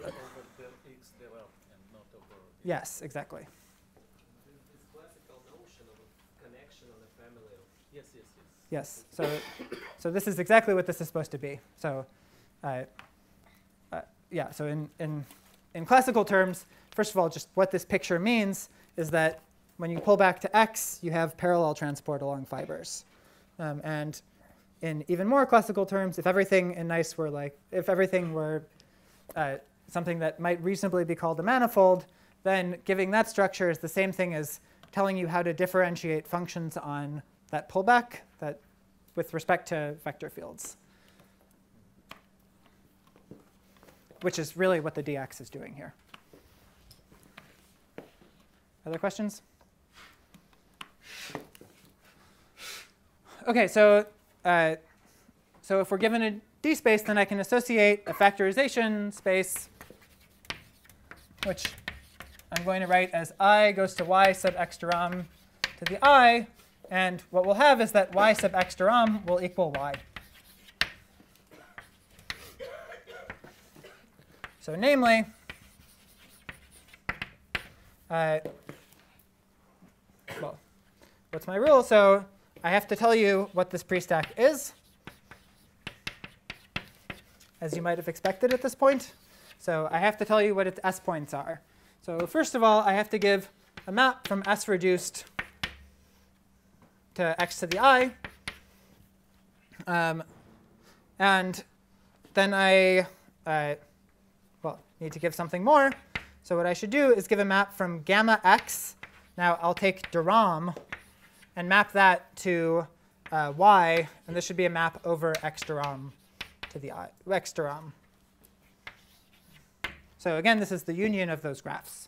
del x del L and not over.
Yes, exactly.
This classical notion of a connection on a family of.
Yes, yes, yes.
Yes. So this is exactly what this is supposed to be. So, yeah. So in classical terms, first of all, just what this picture means is that when you pull back to x, you have parallel transport along fibers. And in even more classical terms, if everything in nice were like, if everything were something that might reasonably be called a manifold, then giving that structure is the same thing as telling you how to differentiate functions on that pullback that with respect to vector fields, which is really what the dx is doing here. Other questions? OK, so if we're given a D space, then I can associate a factorization space, which I'm going to write as I goes to y sub x to rom to the I. And what we'll have is that y sub x to rom will equal y. So namely, well, what's my rule? So I have to tell you what this pre-stack is, as you might have expected at this point. So I have to tell you what its S points are. So first of all, I have to give a map from S reduced to x to the I. And then I need to give something more. So what I should do is give a map from gamma x. Now I'll take derom and map that to y. And this should be a map over x derom to the I, x derom. So again, this is the union of those graphs.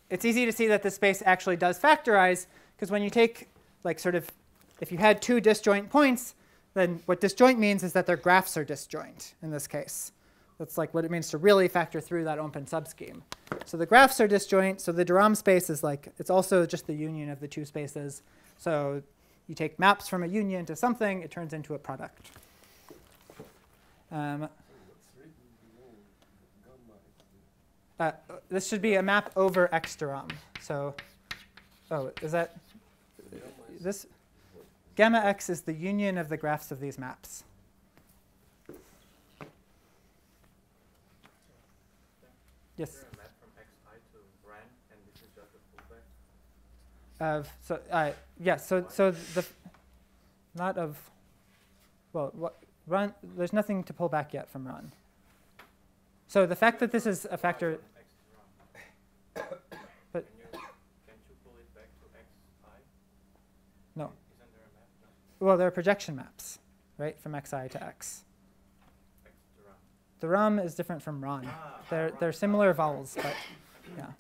It's easy to see that this space actually does factorize, because when you take, like, sort of, if you had two disjoint points, then what disjoint means is that their graphs are disjoint in this case. That's like what it means to really factor through that open subscheme. So the graphs are disjoint, so the de Rham space is like, it's also just the union of the two spaces. So you take maps from a union to something, it turns into a product. This should be a map over x de Rham. So, is that this? Gamma x is the union of the graphs of these maps. Yes.
Is there a map from xi to ran, and this is just a pullback?
Yes. So the not of, well, what run? There's nothing to pull back yet from run. So the fact that this is a factor. But
can't you pull it back to xi?
No.
Isn't there a map? No.
Well, there are projection maps, right, from xi to x.
X to ran.
The rum is different from ron. They're similar vowels, but yeah.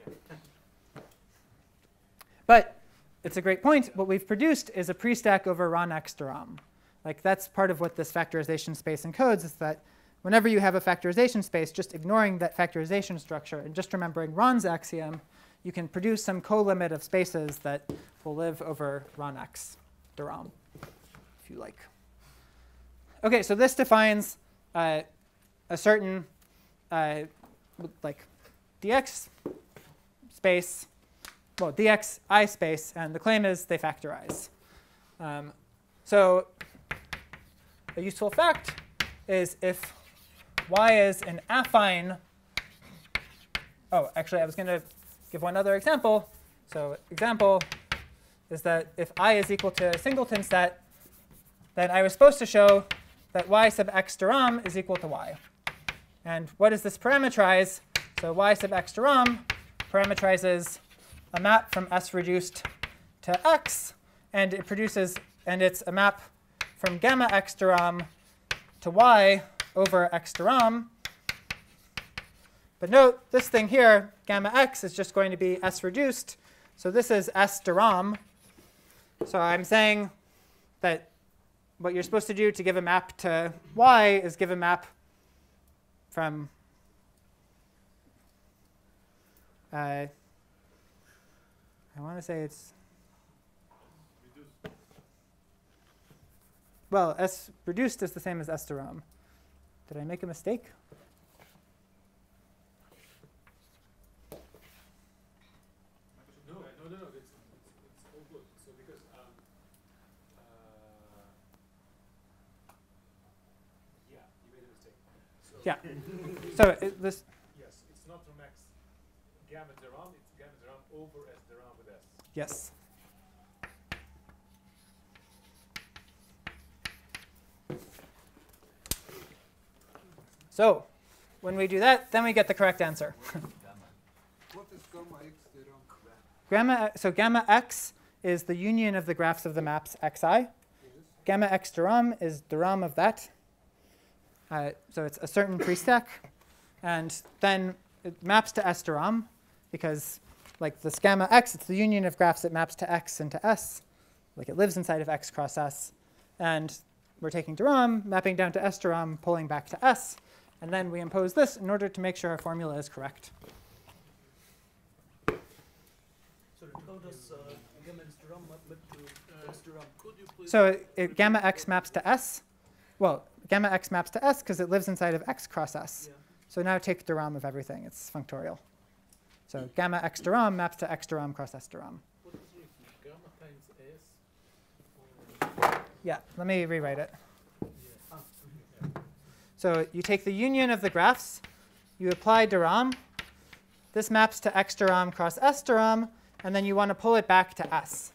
But it's a great point. What we've produced is a pre-stack over ron x to rom. Like that's part of what this factorization space encodes, is that whenever you have a factorization space, just ignoring that factorization structure and just remembering Ron's axiom, you can produce some co-limit of spaces that will live over Ron x de Rham, if you like. OK, so this defines a certain like dx space, well, dxi space, and the claim is they factorize. So a useful fact is if y is an affine. Oh, actually, I was going to give one other example. So example is that if I is equal to a singleton set, then I was supposed to show that y sub x duram is equal to y. And what does this parameterize? So y sub x duram parameterizes a map from S reduced to x, and it produces, and it's a map from gamma x duram to y over x duram. But note, this thing here, gamma x, is just going to be S reduced. So this is S duram. So I'm saying that what you're supposed to do to give a map to y is give a map from I want to say it's, well, S reduced is the same as S duram. Did I make a mistake?
No, it's all good. So because yeah, you made a mistake. So
Yeah. So this.
yes, it's not from x gamma duram, it's gamma duram over S duram with S.
Yes. So when we do that, then we get the correct answer.
What is gamma x duram?
Gamma x is the union of the graphs of the maps xi. Gamma x duram is duram of that. So it's a certain pre-stack. And then it maps to S duram, because like this gamma x, it's the union of graphs that maps to x and to S. Like it lives inside of x cross S. And we're taking duram, mapping down to S duram, pulling back to S. And then we impose this in order to make sure our formula is correct.
So how does gamma x duram map to S duram?
Could you please?
So gamma x maps to S. Well, gamma x maps to S because it lives inside of x cross S.
Yeah.
So now take duram of everything. It's functorial. So gamma x duram maps to x duram cross S duram.
What is written? Gamma times S?
Yeah, let me rewrite it.
Ah,
So you take the union of the graphs, you apply duram. This maps to x duram cross S duram, and then you want to pull it back to S.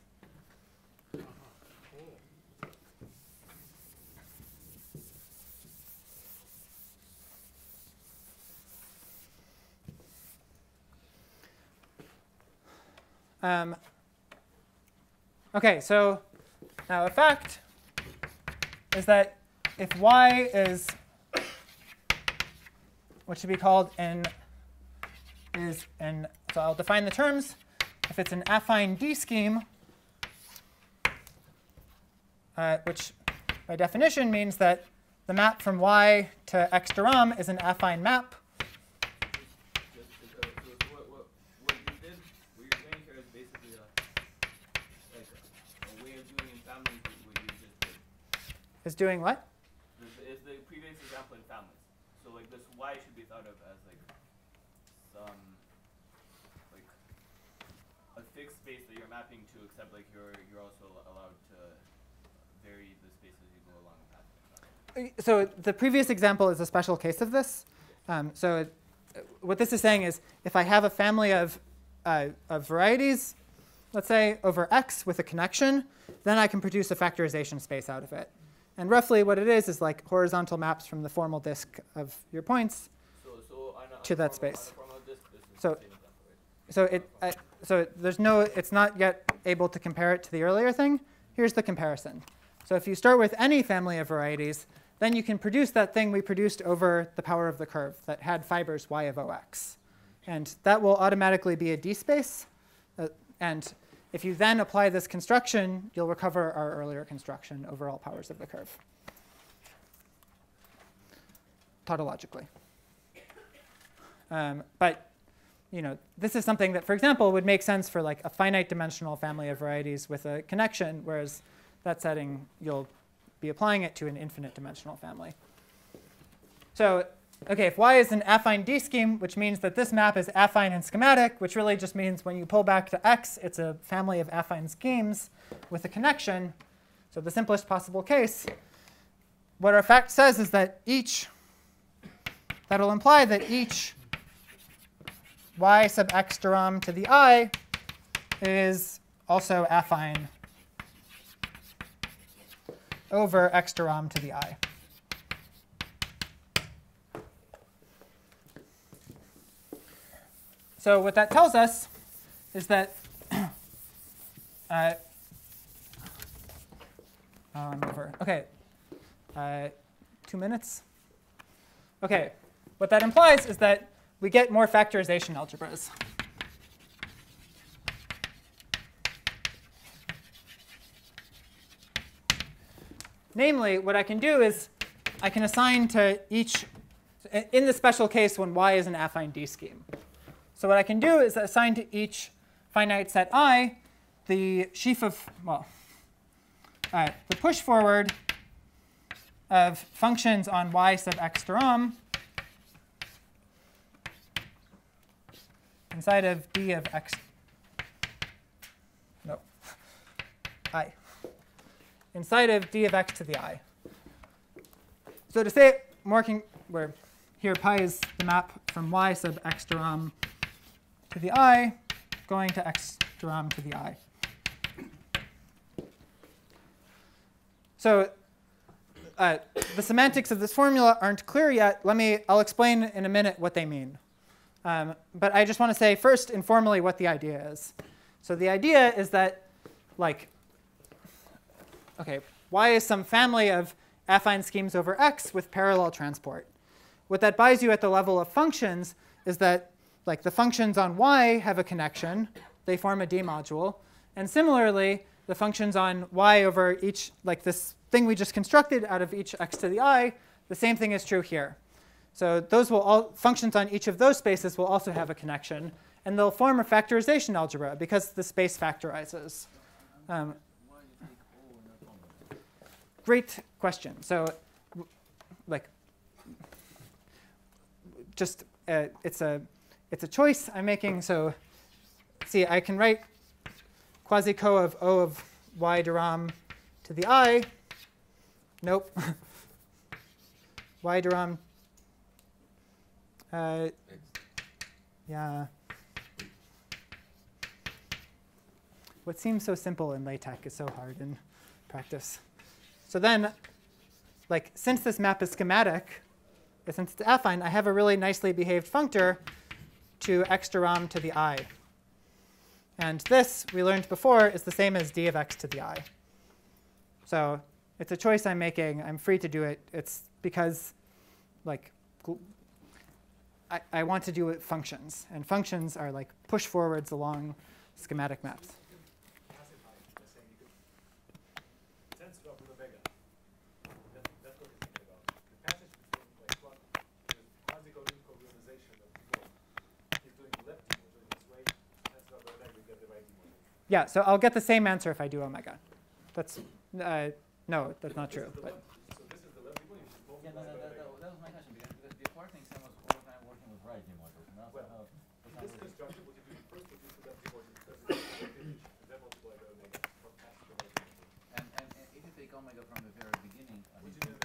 OK, so now a fact is that if y is what should be called so I'll define the terms. If it's an affine D scheme, which by definition means that the map from y to x duram is an affine map.
Just what you did, what you're saying here is basically a way of doing in families what you just did.
Is doing what?
Is the previous example in families. So like this y should be thought of as like some like a fixed space that you're mapping to, except like you're also allowed to vary the space as you go along the path.
So the previous example is a special case of this. What this is saying is if I have a family of varieties, let's say, over X with a connection, then I can produce a factorization space out of it. And roughly what it is like horizontal maps from the formal disk of your points to that space. It's not yet able to compare it to the earlier thing. Here's the comparison. So if you start with any family of varieties, then you can produce that thing we produced over the power of the curve that had fibers y of OX. And that will automatically be a D space. And if you then apply this construction, you'll recover our earlier construction over all powers of the curve, tautologically. But this is something that, for example, would make sense for like a finite dimensional family of varieties with a connection, whereas that setting, you'll be applying it to an infinite dimensional family. So OK, if y is an affine D scheme, which means that this map is affine and schematic, which really just means when you pull back to X, it's a family of affine schemes with a connection. So the simplest possible case, what our fact says is that that'll imply that each y sub x duram to the I is also affine over x to rom to the I. So what that tells us is that OK, 2 minutes. OK, what that implies is that we get more factorization algebras. Namely, what I can do is I can assign to each, in the special case when Y is an affine D scheme. So what I can do is assign to each finite set I the sheaf of, well, the push forward of functions on Y sub x to rom inside of D of x, no, I, inside of D of x to the I. So to say it more, where here pi is the map from Y sub x to rom to the I, going to x to rom to the I. So the semantics of this formula aren't clear yet. I'll explain in a minute what they mean. But I just want to say first informally what the idea is. So the idea is that, like, OK, Y is some family of affine schemes over X with parallel transport. What that buys you at the level of functions is that, like, the functions on Y have a connection. They form a D module. And similarly, the functions on Y over each, like this thing we just constructed out of each x to the I, the same thing is true here. So those will all, functions on each of those spaces will also have a connection. And they'll form a factorization algebra because the space factorizes. Great question. So, like, just it's a choice I'm making. So, see, I can write quasi-co of O of Y de rom to the I. Nope. Y de rom. Yeah. What seems so simple in LaTeX is so hard in practice. So then, like, since this map is schematic, since it's affine, I have a really nicely behaved functor to x to rom to the I. And this, we learned before, is the same as d of x to the I. So it's a choice I'm making. I'm free to do it. It's because, like, I want to do it functions. And functions are like push forwards along schematic maps. Yeah, so I'll get the same answer if I do omega. That's no, that's not true. But
yeah, that was my question because before things I was all the time working with right modules. Now well,
this construction, what you do first, you do left module because it's then multiply by omega from x to omega.
And if you take omega from the very beginning,
what you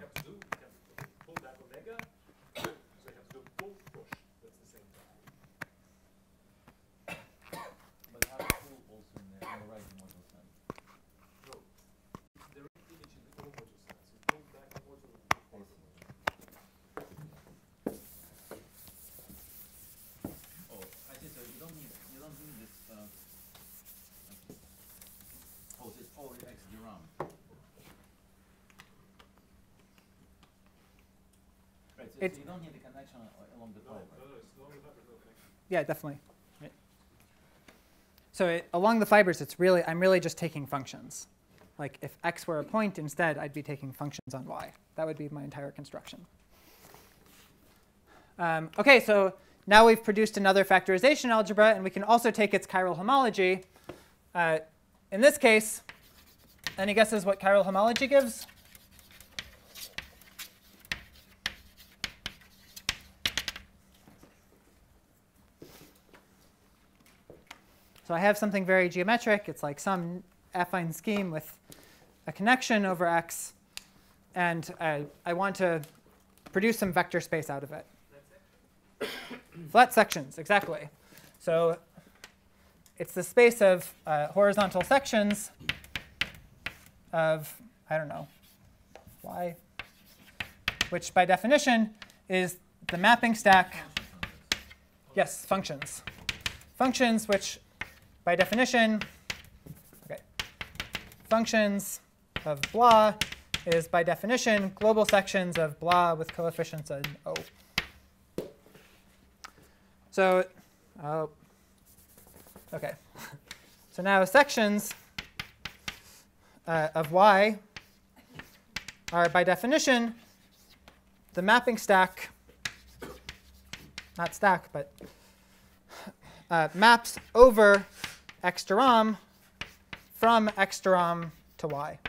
have to do, you have to pull that omega, so you have to do both push. That's the same time.
But how to pull also in the right module sense?
No, the right image in the all module sense. You pull back the module and pull forward the module.
Oh, I see. So you don't need this. Oh, this O x d rom. Right. So you don't need the connection along the fiber.
No, it's along the fiber, no connection.
yeah, definitely. Right. So along the fibers, I'm really just taking functions. Like if x were a point instead, I'd be taking functions on y. That would be my entire construction. OK, so now we've produced another factorization algebra, and we can also take its chiral homology. In this case, any guesses what chiral homology gives? So I have something very geometric. It's like some affine scheme with a connection over x. And I want to produce some vector space out of it. Flat sections, exactly. So it's the space of horizontal sections of I don't know, y, which by definition is the mapping stack. Yes, functions. Functions which by definition, okay, functions of blah is by definition global sections of blah with coefficients in O. So, okay. So now sections of y are by definition the mapping stack, not stack, but maps over x to rom from x to rom to y.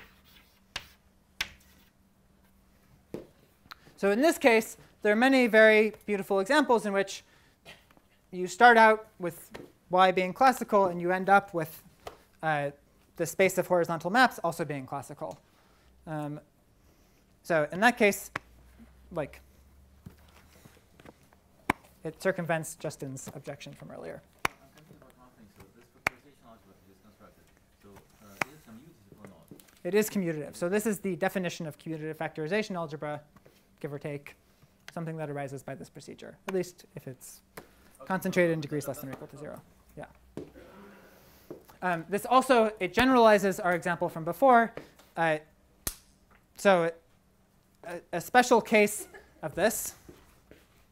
So in this case, there are many very beautiful examples in which you start out with y being classical, and you end up with the space of horizontal maps also being classical. So in that case, like, it circumvents Justin's objection from earlier.
I'm thinking about one thing. So this factorization algebra is constructed. So is it commutative or not?
It is commutative. So this is the definition of commutative factorization algebra, give or take, something that arises by this procedure, at least if it's concentrated in degrees less than or equal to 0. Yeah. This also, it generalizes our example from before. So a special case of this,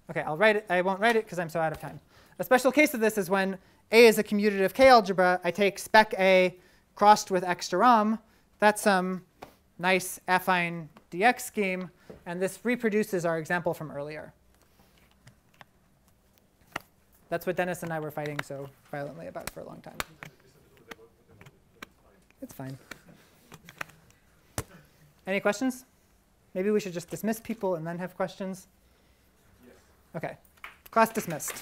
OK, I'll write it. I won't write it because I'm so out of time. A special case of this is when A is a commutative K algebra. I take spec A crossed with x to rom. That's some nice affine dx scheme. And this reproduces our example from earlier. That's what Dennis and I were fighting so violently about for a long time. It's fine. Any questions? Maybe we should just dismiss people and then have questions? Yes. OK. Class dismissed.